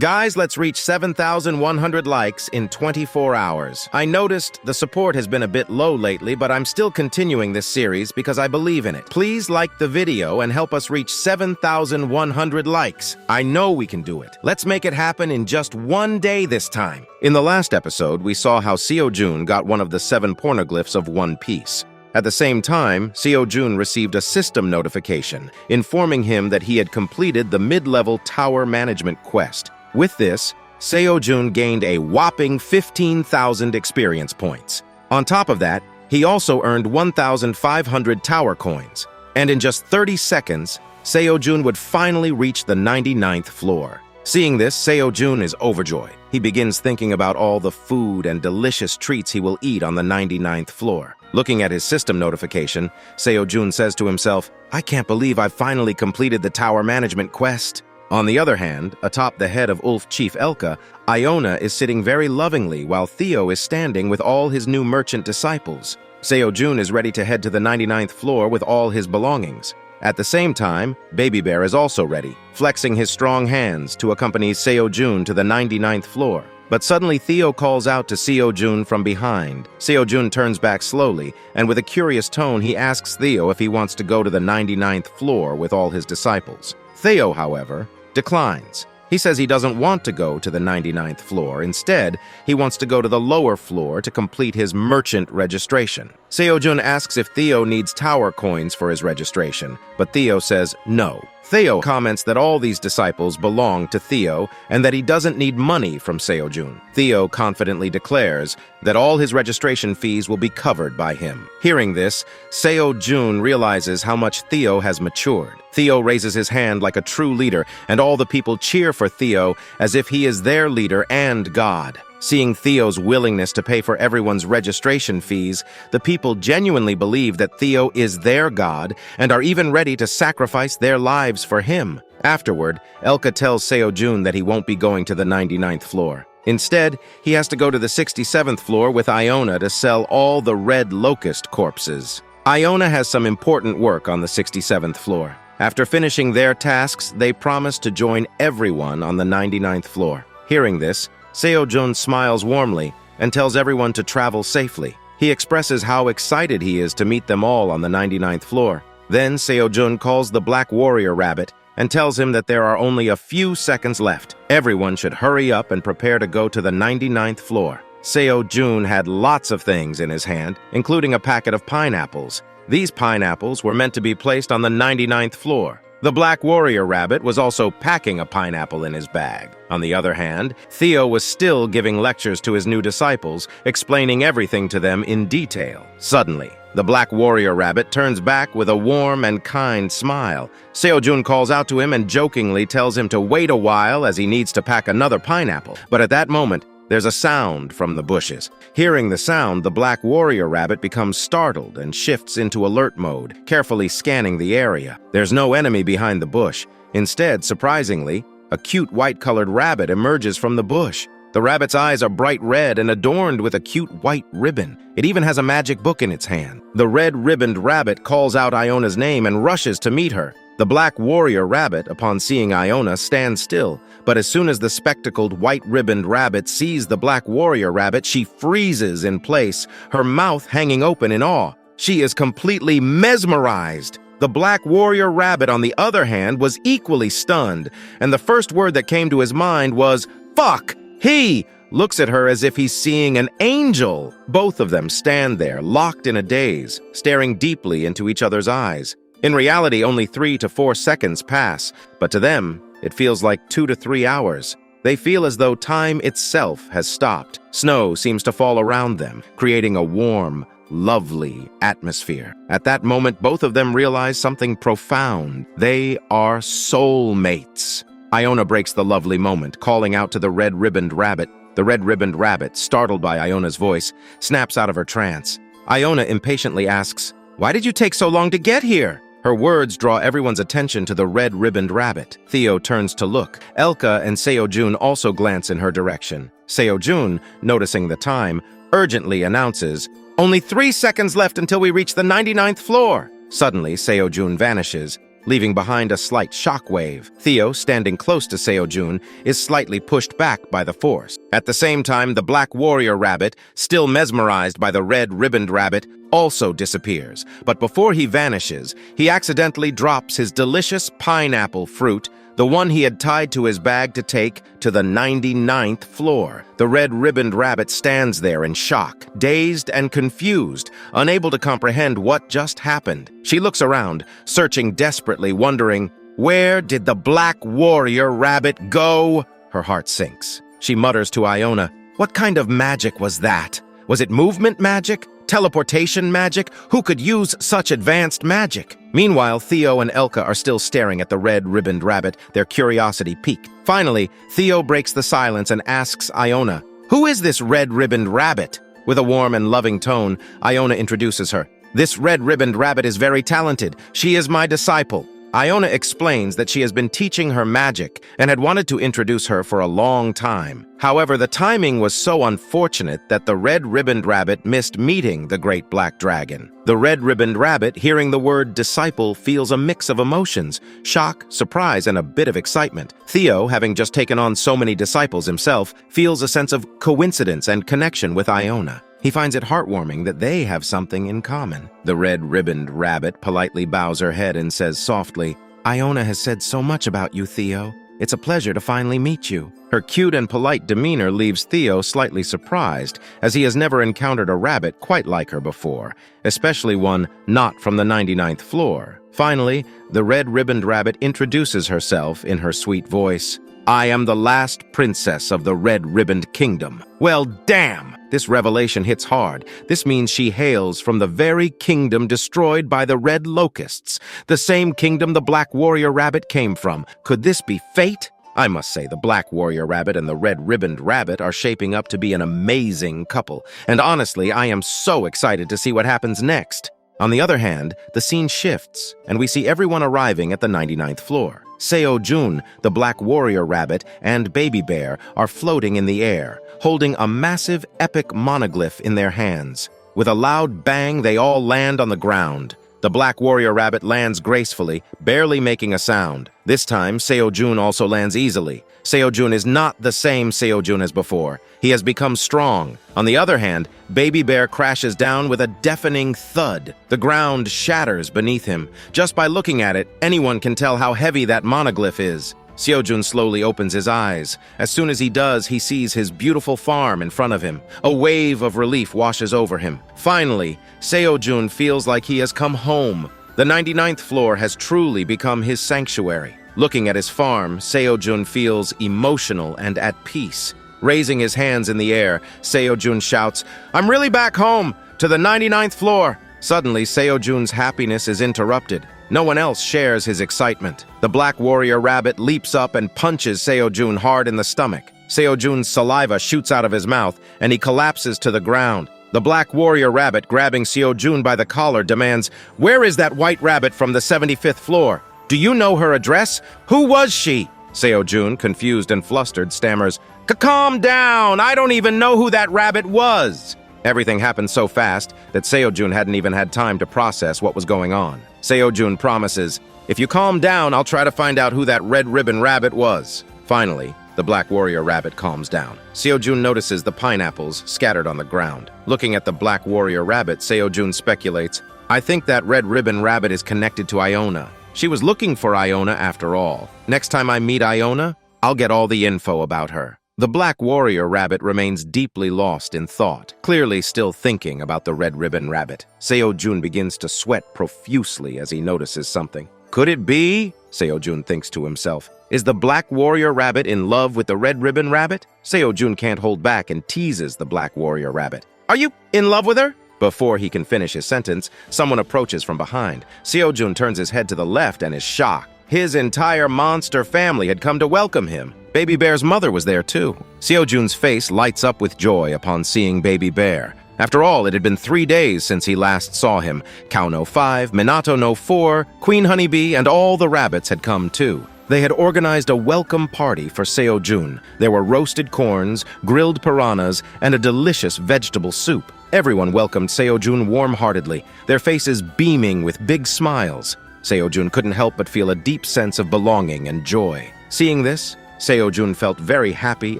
Guys, let's reach 7,100 likes in 24 hours. I noticed the support has been a bit low lately, but I'm still continuing this series because I believe in it. Please like the video and help us reach 7,100 likes. I know we can do it. Let's make it happen in just one day this time. In the last episode, we saw how Seo-jun got one of the 7 pornoglyphs of One Piece. At the same time, Seo-jun received a system notification informing him that he had completed the mid-level tower management quest. With this, Seo-jun gained a whopping 15,000 experience points. On top of that, he also earned 1,500 tower coins. And in just 30 seconds, Seo-jun would finally reach the 99th floor. Seeing this, Seo-jun is overjoyed. He begins thinking about all the food and delicious treats he will eat on the 99th floor. Looking at his system notification, Seo-jun says to himself, "I can't believe I've finally completed the tower management quest." On the other hand, atop the head of Ulf Chief Elka, Iona is sitting very lovingly while Theo is standing with all his new merchant disciples. Seo-jun is ready to head to the 99th floor with all his belongings. At the same time, Baby Bear is also ready, flexing his strong hands to accompany Seo-jun to the 99th floor. But suddenly Theo calls out to Seo-jun from behind. Seo-jun turns back slowly, and with a curious tone he asks Theo if he wants to go to the 99th floor with all his disciples. Theo, however, declines. He says he doesn't want to go to the 99th floor. Instead, he wants to go to the lower floor to complete his merchant registration. Seo-jun asks if Theo needs tower coins for his registration, but Theo says no. Theo comments that all these disciples belong to Theo and that he doesn't need money from Seo-jun. Theo confidently declares that all his registration fees will be covered by him. Hearing this, Seo-jun realizes how much Theo has matured. Theo raises his hand like a true leader, and all the people cheer for Theo as if he is their leader and God. Seeing Theo's willingness to pay for everyone's registration fees, the people genuinely believe that Theo is their god and are even ready to sacrifice their lives for him. Afterward, Elka tells Seo-jun that he won't be going to the 99th floor. Instead, he has to go to the 67th floor with Iona to sell all the red locust corpses. Iona has some important work on the 67th floor. After finishing their tasks, they promise to join everyone on the 99th floor. Hearing this, Seo-jun smiles warmly and tells everyone to travel safely. He expresses how excited he is to meet them all on the 99th floor. Then Seo-jun calls the Black Warrior Rabbit and tells him that there are only a few seconds left. Everyone should hurry up and prepare to go to the 99th floor. Seo-jun had lots of things in his hand, including a packet of pineapples. These pineapples were meant to be placed on the 99th floor. The Black Warrior Rabbit was also packing a pineapple in his bag. On the other hand, Theo was still giving lectures to his new disciples, explaining everything to them in detail. Suddenly, the Black Warrior Rabbit turns back with a warm and kind smile. Seo-jun calls out to him and jokingly tells him to wait a while as he needs to pack another pineapple. But at that moment, there's a sound from the bushes. Hearing the sound, the Black Warrior Rabbit becomes startled and shifts into alert mode, carefully scanning the area. There's no enemy behind the bush. Instead, surprisingly, a cute white-colored rabbit emerges from the bush. The rabbit's eyes are bright red and adorned with a cute white ribbon. It even has a magic book in its hand. The red-ribboned rabbit calls out Iona's name and rushes to meet her. The Black Warrior Rabbit, upon seeing Iona, stands still, but as soon as the spectacled white-ribboned rabbit sees the Black Warrior Rabbit, she freezes in place, her mouth hanging open in awe. She is completely mesmerized. The Black Warrior Rabbit, on the other hand, was equally stunned, and the first word that came to his mind was, "Fuck!" He looks at her as if he's seeing an angel. Both of them stand there, locked in a daze, staring deeply into each other's eyes. In reality, only 3 to 4 seconds pass, but to them, it feels like 2 to 3 hours. They feel as though time itself has stopped. Snow seems to fall around them, creating a warm, lovely atmosphere. At that moment, both of them realize something profound. They are soulmates. Iona breaks the lovely moment, calling out to the red-ribboned rabbit. The red-ribboned rabbit, startled by Iona's voice, snaps out of her trance. Iona impatiently asks, "Why did you take so long to get here?" Her words draw everyone's attention to the red-ribboned rabbit. Theo turns to look. Elka and Seo-jun also glance in her direction. Seo-jun, noticing the time, urgently announces, "Only 3 seconds left until we reach the 99th floor." Suddenly, Seo-jun vanishes, leaving behind a slight shockwave. Theo, standing close to Seo-jun, is slightly pushed back by the force. At the same time, the black warrior rabbit, still mesmerized by the red ribboned rabbit, also disappears. But before he vanishes, he accidentally drops his delicious pineapple fruit, the one he had tied to his bag to take to the 99th floor. The red ribboned rabbit stands there in shock, dazed and confused, unable to comprehend what just happened. She looks around, searching desperately, wondering, where did the black warrior rabbit go? Her heart sinks. She mutters to Iona, what kind of magic was that? Was it movement magic? Teleportation magic? Who could use such advanced magic? Meanwhile, Theo and Elka are still staring at the red ribboned rabbit, their curiosity piqued. Finally, Theo breaks the silence and asks Iona, who is this red ribboned rabbit? With a warm and loving tone, Iona introduces her. This red ribboned rabbit is very talented. She is my disciple. Iona explains that she has been teaching her magic and had wanted to introduce her for a long time. However, the timing was so unfortunate that the red ribboned rabbit missed meeting the great black dragon. The red ribboned rabbit, hearing the word disciple, feels a mix of emotions, shock, surprise, and a bit of excitement. Theo, having just taken on so many disciples himself, feels a sense of coincidence and connection with Iona. He finds it heartwarming that they have something in common. The red ribboned rabbit politely bows her head and says softly, Iona has said so much about you, Theo. It's a pleasure to finally meet you. Her cute and polite demeanor leaves Theo slightly surprised, as he has never encountered a rabbit quite like her before, especially one not from the 99th floor. Finally, the red ribboned rabbit introduces herself in her sweet voice. I am the last princess of the red ribboned kingdom. Well, damn! This revelation hits hard. This means she hails from the very kingdom destroyed by the red locusts, the same kingdom the black warrior rabbit came from. Could this be fate? I must say, the black warrior rabbit and the red ribboned rabbit are shaping up to be an amazing couple, and honestly, I am so excited to see what happens next. On the other hand, the scene shifts, and we see everyone arriving at the 99th floor. Seo-jun, the black warrior rabbit, and Baby Bear are floating in the air, holding a massive epic monoglyph in their hands. With a loud bang, they all land on the ground. The black warrior rabbit lands gracefully, barely making a sound. This time, Seo-jun also lands easily. Seo-jun is not the same Seo-jun as before. He has become strong. On the other hand, Baby Bear crashes down with a deafening thud. The ground shatters beneath him. Just by looking at it, anyone can tell how heavy that monoglyph is. Seo-jun slowly opens his eyes. As soon as he does, he sees his beautiful farm in front of him. A wave of relief washes over him. Finally, Seo-jun feels like he has come home. The 99th floor has truly become his sanctuary. Looking at his farm, Seo-jun feels emotional and at peace. Raising his hands in the air, Seo-jun shouts, I'm really back home, to the 99th floor. Suddenly, Seo-jun's happiness is interrupted. No one else shares his excitement. The black warrior rabbit leaps up and punches Seo-jun hard in the stomach. Seo-jun's saliva shoots out of his mouth, and he collapses to the ground. The black warrior rabbit, grabbing Seo-jun by the collar, demands, Where is that white rabbit from the 75th floor? Do you know her address? Who was she? Seo-jun, confused and flustered, stammers, Calm down! I don't even know who that rabbit was! Everything happened so fast that Seo-jun hadn't even had time to process what was going on. Seo-jun promises, If you calm down, I'll try to find out who that red ribbon rabbit was. Finally, the black warrior rabbit calms down. Seo-jun notices the pineapples scattered on the ground. Looking at the black warrior rabbit, Seo-jun speculates, I think that red ribbon rabbit is connected to Iona. She was looking for Iona after all. Next time I meet Iona, I'll get all the info about her. The black warrior rabbit remains deeply lost in thought, clearly still thinking about the red ribbon rabbit. Seo-jun begins to sweat profusely as he notices something. Could it be? Seo-jun thinks to himself. Is the black warrior rabbit in love with the red ribbon rabbit? Seo-jun can't hold back and teases the black warrior rabbit. Are you in love with her? Before he can finish his sentence, someone approaches from behind. Seo-jun turns his head to the left and is shocked. His entire monster family had come to welcome him. Baby Bear's mother was there too. Seo-jun's face lights up with joy upon seeing Baby Bear. After all, it had been 3 days since he last saw him. Cow No. 5, Minato No. 4, Queen Honeybee, and all the rabbits had come too. They had organized a welcome party for Seo-jun. There were roasted corns, grilled piranhas, and a delicious vegetable soup. Everyone welcomed Seo-jun warm-heartedly, their faces beaming with big smiles. Seo-jun couldn't help but feel a deep sense of belonging and joy. Seeing this, Seo-jun felt very happy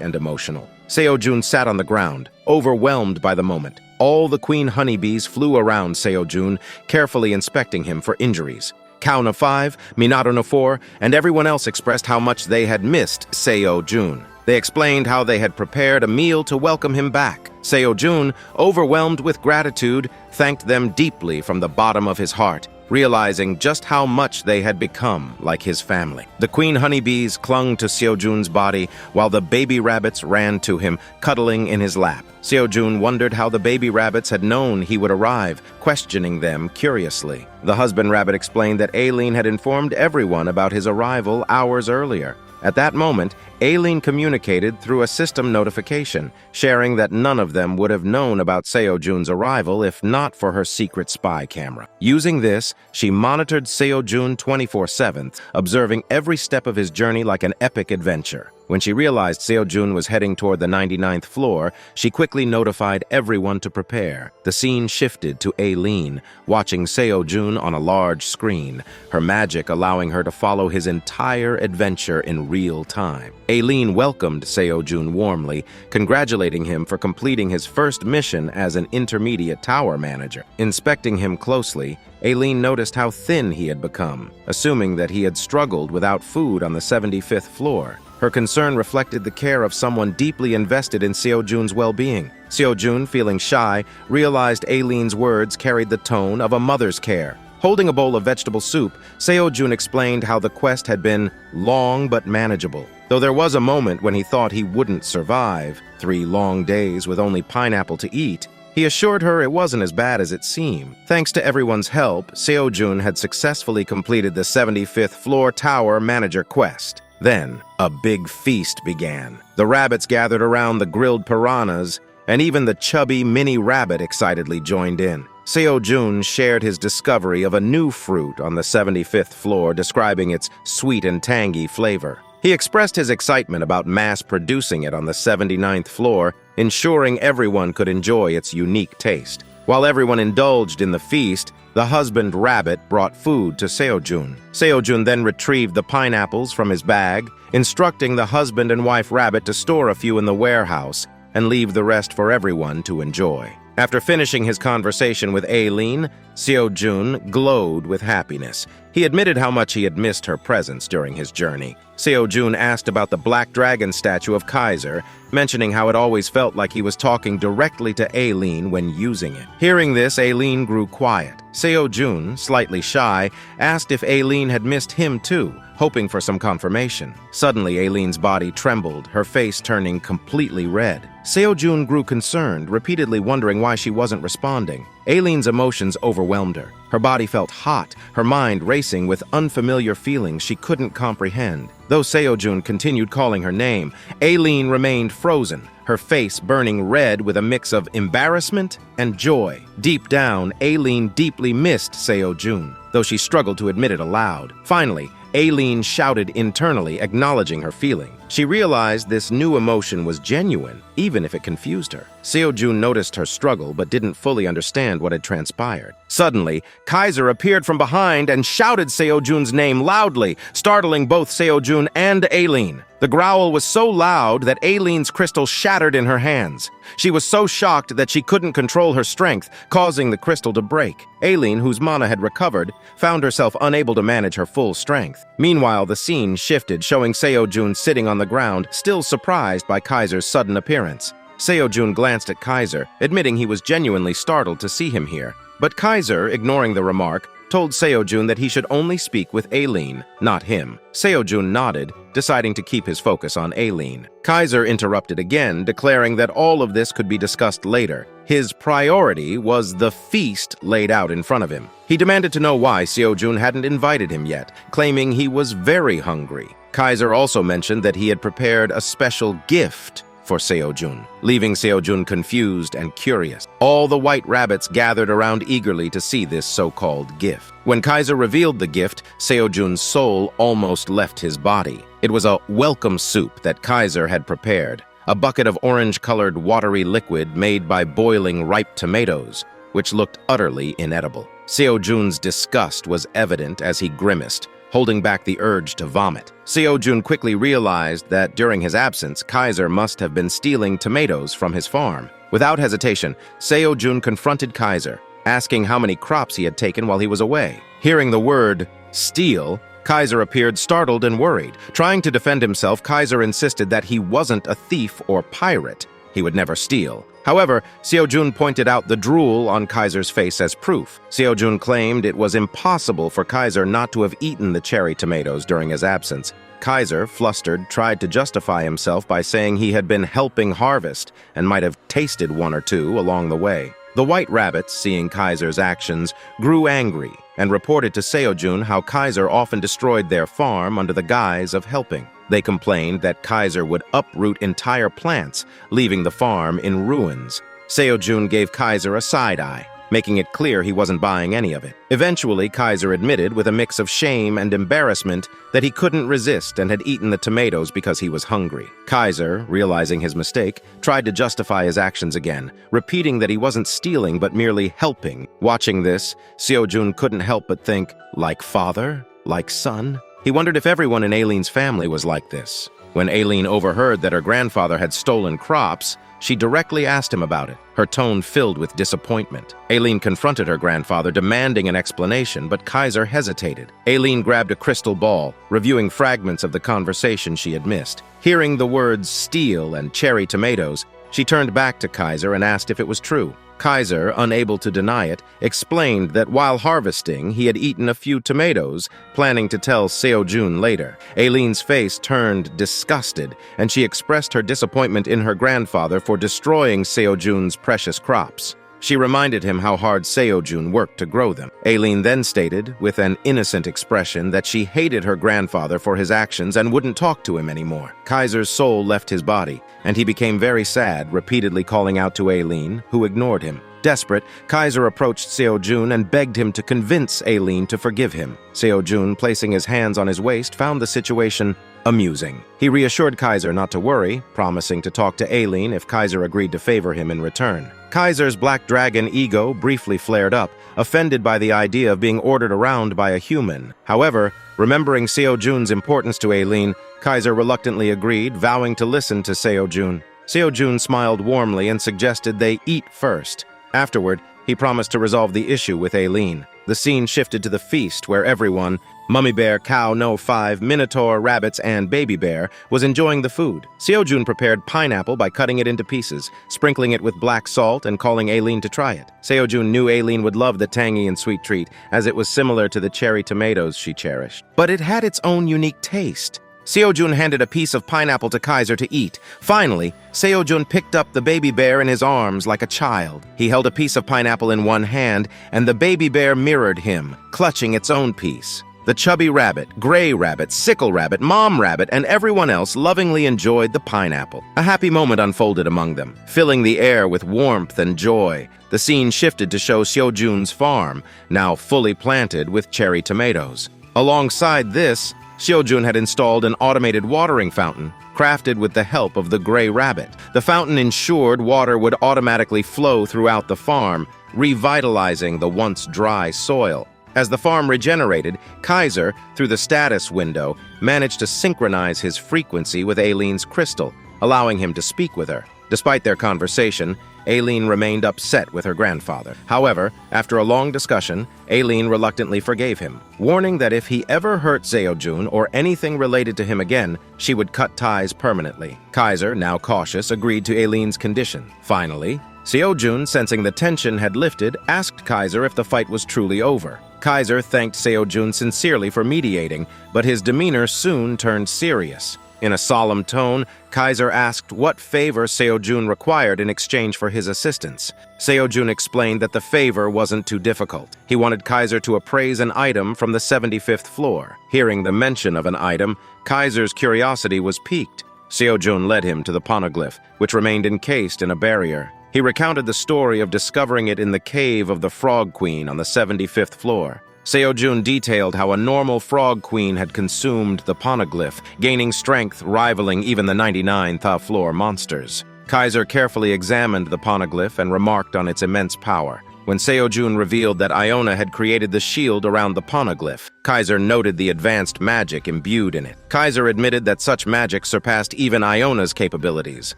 and emotional. Seo-jun sat on the ground, overwhelmed by the moment. All the queen honeybees flew around Seo-jun, carefully inspecting him for injuries. Kao no 5, Minato no 4, and everyone else expressed how much they had missed Seo-jun. They explained how they had prepared a meal to welcome him back. Seo-jun, overwhelmed with gratitude, thanked them deeply from the bottom of his heart, realizing just how much they had become like his family. The queen honeybees clung to Seo-jun's body while the baby rabbits ran to him, cuddling in his lap. Seo-jun wondered how the baby rabbits had known he would arrive, questioning them curiously. The husband rabbit explained that Aileen had informed everyone about his arrival hours earlier. At that moment, Aileen communicated through a system notification, sharing that none of them would have known about Seo-jun's arrival if not for her secret spy camera. Using this, she monitored Seo-jun 24/7, observing every step of his journey like an epic adventure. When she realized Seo-jun was heading toward the 99th floor, she quickly notified everyone to prepare. The scene shifted to Aileen, watching Seo-jun on a large screen, her magic allowing her to follow his entire adventure in real time. Aileen welcomed Seo-jun warmly, congratulating him for completing his first mission as an intermediate tower manager. Inspecting him closely, Aileen noticed how thin he had become, assuming that he had struggled without food on the 75th floor. Her concern reflected the care of someone deeply invested in Seo-jun's well-being. Seo-jun, feeling shy, realized Aileen's words carried the tone of a mother's care. Holding a bowl of vegetable soup, Seo-jun explained how the quest had been long but manageable. Though there was a moment when he thought he wouldn't survive 3 long days with only pineapple to eat, he assured her it wasn't as bad as it seemed. Thanks to everyone's help, Seo-jun had successfully completed the 75th floor tower manager quest. Then, a big feast began. The rabbits gathered around the grilled piranhas, and even the chubby mini rabbit excitedly joined in. Seo-jun shared his discovery of a new fruit on the 75th floor, describing its sweet and tangy flavor. He expressed his excitement about mass-producing it on the 79th floor, ensuring everyone could enjoy its unique taste. While everyone indulged in the feast, the husband rabbit brought food to Seo-jun. Seo-jun then retrieved the pineapples from his bag, instructing the husband and wife rabbit to store a few in the warehouse and leave the rest for everyone to enjoy. After finishing his conversation with Aileen, Seo-jun glowed with happiness. He admitted how much he had missed her presence during his journey. Seo-jun asked about the black dragon statue of Kaiser, mentioning how it always felt like he was talking directly to Aileen when using it. Hearing this, Aileen grew quiet. Seo-jun, slightly shy, asked if Aileen had missed him too, hoping for some confirmation. Suddenly, Aileen's body trembled, her face turning completely red. Seo-jun grew concerned, repeatedly wondering why she wasn't responding. Aileen's emotions overwhelmed her. Her body felt hot, her mind racing with unfamiliar feelings she couldn't comprehend. Though Seo-jun continued calling her name, Aileen remained frozen, her face burning red with a mix of embarrassment and joy. Deep down, Aileen deeply missed Seo-jun, though she struggled to admit it aloud. Finally, Aileen shouted internally, acknowledging her feeling. She realized this new emotion was genuine, even if it confused her. Seo-jun noticed her struggle but didn't fully understand what had transpired. Suddenly, Kaiser appeared from behind and shouted Seo-jun's name loudly, startling both Seo-jun and Aileen. The growl was so loud that Aileen's crystal shattered in her hands. She was so shocked that she couldn't control her strength, causing the crystal to break. Aileen, whose mana had recovered, found herself unable to manage her full strength. Meanwhile, the scene shifted, showing Seo-jun sitting on the ground, still surprised by Kaiser's sudden appearance. Seo-jun glanced at Kaiser, admitting he was genuinely startled to see him here. But Kaiser, ignoring the remark, told Seo-jun that he should only speak with Aileen, not him. Seo-jun nodded, deciding to keep his focus on Aileen. Kaiser interrupted again, declaring that all of this could be discussed later. His priority was the feast laid out in front of him. He demanded to know why Seo-jun hadn't invited him yet, claiming he was very hungry. Kaiser also mentioned that he had prepared a special gift for Seo-jun, leaving Seo-jun confused and curious. All the white rabbits gathered around eagerly to see this so-called gift. When Kaiser revealed the gift, Seo-jun's soul almost left his body. It was a welcome soup that Kaiser had prepared, a bucket of orange-colored watery liquid made by boiling ripe tomatoes, which looked utterly inedible. Seo-jun's disgust was evident as he grimaced, holding back the urge to vomit. Seo-jun quickly realized that during his absence, Kaiser must have been stealing tomatoes from his farm. Without hesitation, Seo-jun confronted Kaiser, asking how many crops he had taken while he was away. Hearing the word steal, Kaiser appeared startled and worried. Trying to defend himself, Kaiser insisted that he wasn't a thief or pirate. He would never steal. However, Seo-jun pointed out the drool on Kaiser's face as proof. Seo-jun claimed it was impossible for Kaiser not to have eaten the cherry tomatoes during his absence. Kaiser, flustered, tried to justify himself by saying he had been helping harvest and might have tasted one or two along the way. The white rabbits, seeing Kaiser's actions, grew angry and reported to Seo-jun how Kaiser often destroyed their farm under the guise of helping. They complained that Kaiser would uproot entire plants, leaving the farm in ruins. Seo-jun gave Kaiser a side-eye, making it clear he wasn't buying any of it. Eventually, Kaiser admitted with a mix of shame and embarrassment that he couldn't resist and had eaten the tomatoes because he was hungry. Kaiser, realizing his mistake, tried to justify his actions again, repeating that he wasn't stealing but merely helping. Watching this, Seo-jun couldn't help but think, like father? Like son? He wondered if everyone in Aileen's family was like this. When Aileen overheard that her grandfather had stolen crops, she directly asked him about it, her tone filled with disappointment. Aileen confronted her grandfather, demanding an explanation, but Kaiser hesitated. Aileen grabbed a crystal ball, reviewing fragments of the conversation she had missed. Hearing the words steal and cherry tomatoes, she turned back to Kaiser and asked if it was true. Kaiser, unable to deny it, explained that while harvesting, he had eaten a few tomatoes, planning to tell Seo-jun later. Aileen's face turned disgusted, and she expressed her disappointment in her grandfather for destroying Seo-jun's precious crops. She reminded him how hard Seo-jun worked to grow them. Aileen then stated, with an innocent expression, that she hated her grandfather for his actions and wouldn't talk to him anymore. Kaiser's soul left his body, and he became very sad, repeatedly calling out to Aileen, who ignored him. Desperate, Kaiser approached Seo-jun and begged him to convince Aileen to forgive him. Seo-jun, placing his hands on his waist, found the situation amusing. He reassured Kaiser not to worry, promising to talk to Aileen if Kaiser agreed to favor him in return. Kaiser's black dragon ego briefly flared up, offended by the idea of being ordered around by a human. However, remembering Seo-jun's importance to Aileen, Kaiser reluctantly agreed, vowing to listen to Seo-jun. Seo-jun smiled warmly and suggested they eat first. Afterward, he promised to resolve the issue with Aileen. The scene shifted to the feast, where everyone, Mummy Bear, Cow No 5, Minotaur, Rabbits, and Baby Bear, was enjoying the food. Seo-jun prepared pineapple by cutting it into pieces, sprinkling it with black salt, and calling Aileen to try it. Seo-jun knew Aileen would love the tangy and sweet treat, as it was similar to the cherry tomatoes she cherished. But it had its own unique taste. Seo-jun handed a piece of pineapple to Kaiser to eat. Finally, Seo-jun picked up the baby bear in his arms like a child. He held a piece of pineapple in one hand, and the baby bear mirrored him, clutching its own piece. The chubby rabbit, gray rabbit, sickle rabbit, mom rabbit, and everyone else lovingly enjoyed the pineapple. A happy moment unfolded among them, filling the air with warmth and joy. The scene shifted to show Seo-jun's farm, now fully planted with cherry tomatoes. Alongside this, Seo-jun had installed an automated watering fountain, crafted with the help of the gray rabbit. The fountain ensured water would automatically flow throughout the farm, revitalizing the once dry soil. As the farm regenerated, Kaiser, through the status window, managed to synchronize his frequency with Aileen's crystal, allowing him to speak with her. Despite their conversation, Aileen remained upset with her grandfather. However, after a long discussion, Aileen reluctantly forgave him, warning that if he ever hurt Seo-jun or anything related to him again, she would cut ties permanently. Kaiser, now cautious, agreed to Aileen's condition. Finally, Seo-jun, sensing the tension had lifted, asked Kaiser if the fight was truly over. Kaiser thanked Seo-jun sincerely for mediating, but his demeanor soon turned serious. In a solemn tone, Kaiser asked what favor Seo-jun required in exchange for his assistance. Seo-jun explained that the favor wasn't too difficult. He wanted Kaiser to appraise an item from the 75th floor. Hearing the mention of an item, Kaiser's curiosity was piqued. Seo-jun led him to the poneglyph, which remained encased in a barrier. He recounted the story of discovering it in the cave of the Frog Queen on the 75th floor. Seo-jun detailed how a normal frog queen had consumed the poneglyph, gaining strength rivaling even the 99th floor monsters. Kaiser carefully examined the poneglyph and remarked on its immense power. when Seojun revealed that Iona had created the shield around the poneglyph. Kaiser noted the advanced magic imbued in it. Kaiser admitted that such magic surpassed even Iona's capabilities,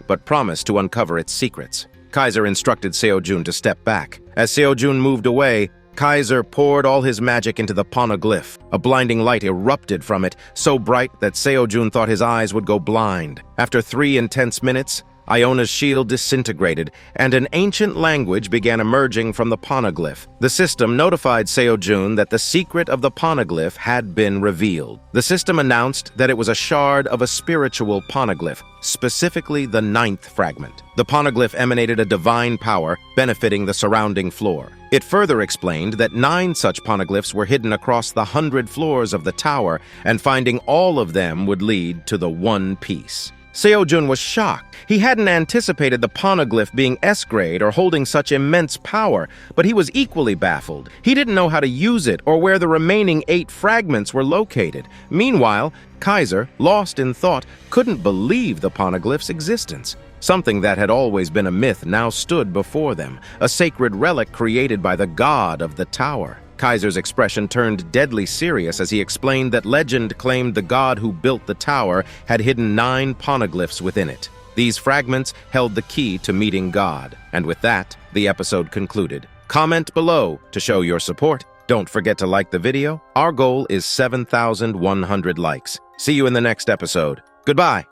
but promised to uncover its secrets. Kaiser instructed Seojun to step back. As Seojun moved away, Kaiser poured all his magic into the poneglyph. A blinding light erupted from it, so bright that Seojun thought his eyes would go blind. After 3 intense minutes, Iona's shield disintegrated, and an ancient language began emerging from the poneglyph. The system notified Seojun that the secret of the poneglyph had been revealed. The system announced that it was a shard of a spiritual poneglyph, specifically the 9th fragment. The poneglyph emanated a divine power, benefiting the surrounding floor. It further explained that 9 such poneglyphs were hidden across the 100 floors of the tower, and finding all of them would lead to the One Piece. Seojun was shocked. He hadn't anticipated the poneglyph being S-grade or holding such immense power, but he was equally baffled. He didn't know how to use it or where the remaining 8 fragments were located. Meanwhile, Kaiser, lost in thought, couldn't believe the poneglyph's existence. Something that had always been a myth now stood before them, a sacred relic created by the god of the tower. Kaiser's expression turned deadly serious as he explained that legend claimed the god who built the tower had hidden 9 poneglyphs within it. These fragments held the key to meeting God. And with that, the episode concluded. Comment below to show your support. Don't forget to like the video. Our goal is 7,100 likes. See you in the next episode. Goodbye.